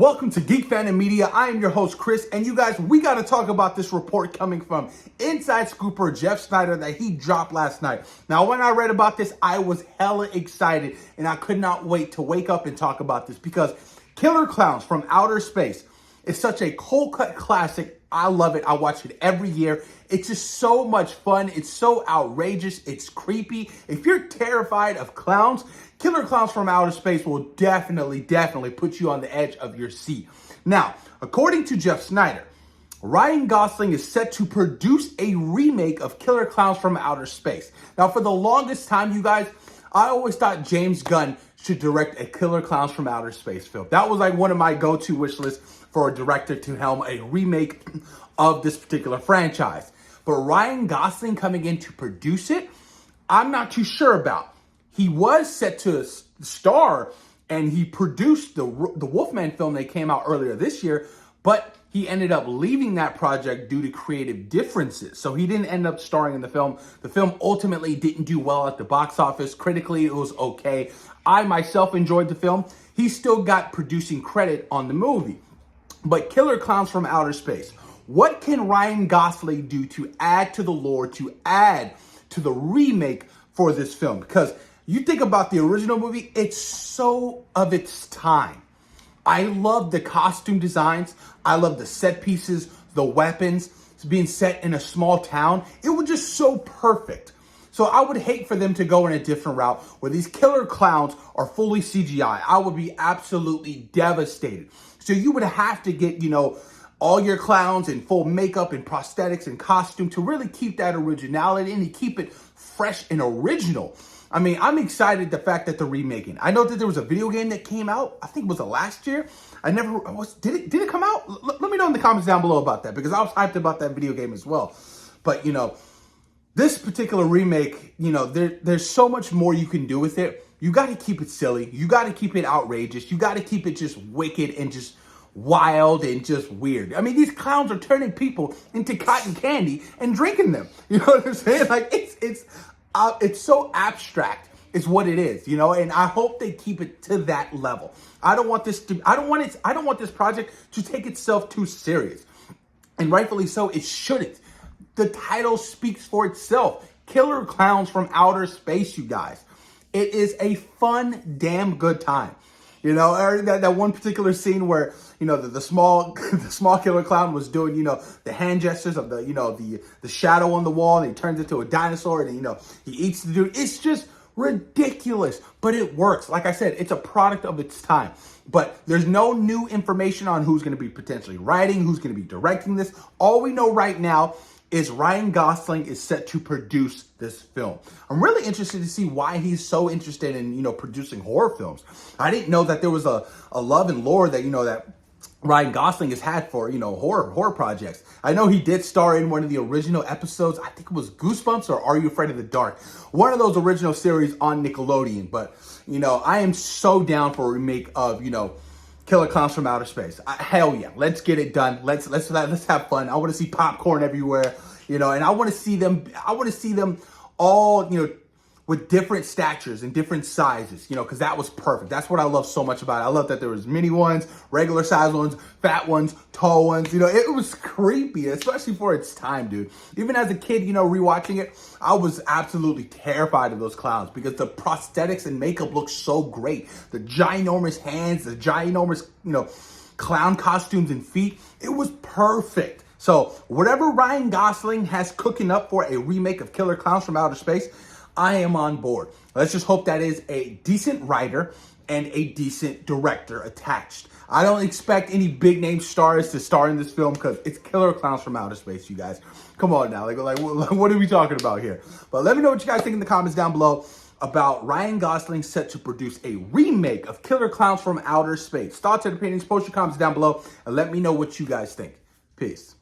Welcome to Geek Fandom Media. I am your host, Chris, and you guys, we got to talk about this report coming from Inside Scooper Jeff Snyder that he dropped last night. Now, when I read about this, I was hella excited, and I could not wait to wake up and talk about this because Killer Klowns from Outer Space is such a cold-cut classic. I love it. I watch it every year. It's just so much fun. It's so outrageous. It's creepy. If you're terrified of clowns, Killer Klowns from Outer Space will definitely put you on the edge of your seat. Now, according to Jeff Snyder, Ryan Gosling is set to produce a remake of Killer Klowns from Outer Space. Now, for the longest time, you guys, I always thought James Gunn should direct a Killer Klowns from Outer Space film. That was like one of my go-to wish lists for a director to helm a remake of this particular franchise. But Ryan Gosling coming in to produce it, I'm not too sure about. He was set to star and he produced the Wolfman film that came out earlier this year, but he ended up leaving that project due to creative differences. So he didn't end up starring in the film. The film ultimately didn't do well at the box office. Critically, it was okay. I myself enjoyed the film. He still got producing credit on the movie. But Killer Klowns from Outer Space, what can Ryan Gosling do to add to the lore, to add to the remake for this film? Because you think about the original movie, it's so of its time. I love the costume designs. I love the set pieces, the weapons. It's being set in a small town. It was just so perfect. So I would hate for them to go in a different route where these killer clowns are fully CGI. I would be absolutely devastated. So you would have to get, all your clowns in full makeup and prosthetics and costume to really keep that originality and to keep it fresh and original. I mean, I'm excited the fact that they're remaking. I know that there was a video game that came out. I think it was last year. Did it come out? Let me know in the comments down below about that because I was hyped about that video game as well. But, this particular remake, there's so much more you can do with it. You got to keep it silly. You got to keep it outrageous. You got to keep it just wicked and just wild and just weird. I mean, these clowns are turning people into cotton candy and drinking them. You know what I'm saying? Like it's so abstract is what it is, and I hope they keep it to that level. I don't want this project to take itself too serious. And rightfully so, it shouldn't. The title speaks for itself. Killer Klowns from Outer Space, you guys. It is a fun, damn good time. That one particular scene where, the small killer clown was doing, the hand gestures of the shadow on the wall, and he turns into a dinosaur, and he eats the dude. It's just ridiculous, but it works. Like I said, it's a product of its time. But there's no new information on who's going to be potentially writing, who's going to be directing this. All we know right now is Ryan Gosling is set to produce this film. I'm really interested to see why he's so interested in, producing horror films. I didn't know that there was a love and lore that, that Ryan Gosling has had for, horror projects. I know he did star in one of the original episodes. I think it was Goosebumps or Are You Afraid of the Dark? One of those original series on Nickelodeon. But, I am so down for a remake of, Killer Klowns from Outer Space. Hell yeah, let's get it done. Let's have fun. I want to see popcorn everywhere, and I want to see them. I want to see them all, with different statures and different sizes, because that was perfect. That's what I love so much about it. I love that there was mini ones, regular size ones, fat ones, tall ones. It was creepy, especially for its time, dude. Even as a kid, rewatching it, I was absolutely terrified of those clowns because the prosthetics and makeup looked so great. The ginormous hands, the ginormous, clown costumes and feet. It was perfect. So whatever Ryan Gosling has cooking up for a remake of Killer Klowns from Outer Space, I am on board. Let's just hope that is a decent writer and a decent director attached. I don't expect any big name stars to star in this film because it's Killer Klowns from Outer Space, you guys. Come on now. Like what are we talking about here? But let me know what you guys think in the comments down below about Ryan Gosling set to produce a remake of Killer Klowns from Outer Space. Thoughts and opinions, post your comments down below and let me know what you guys think. Peace.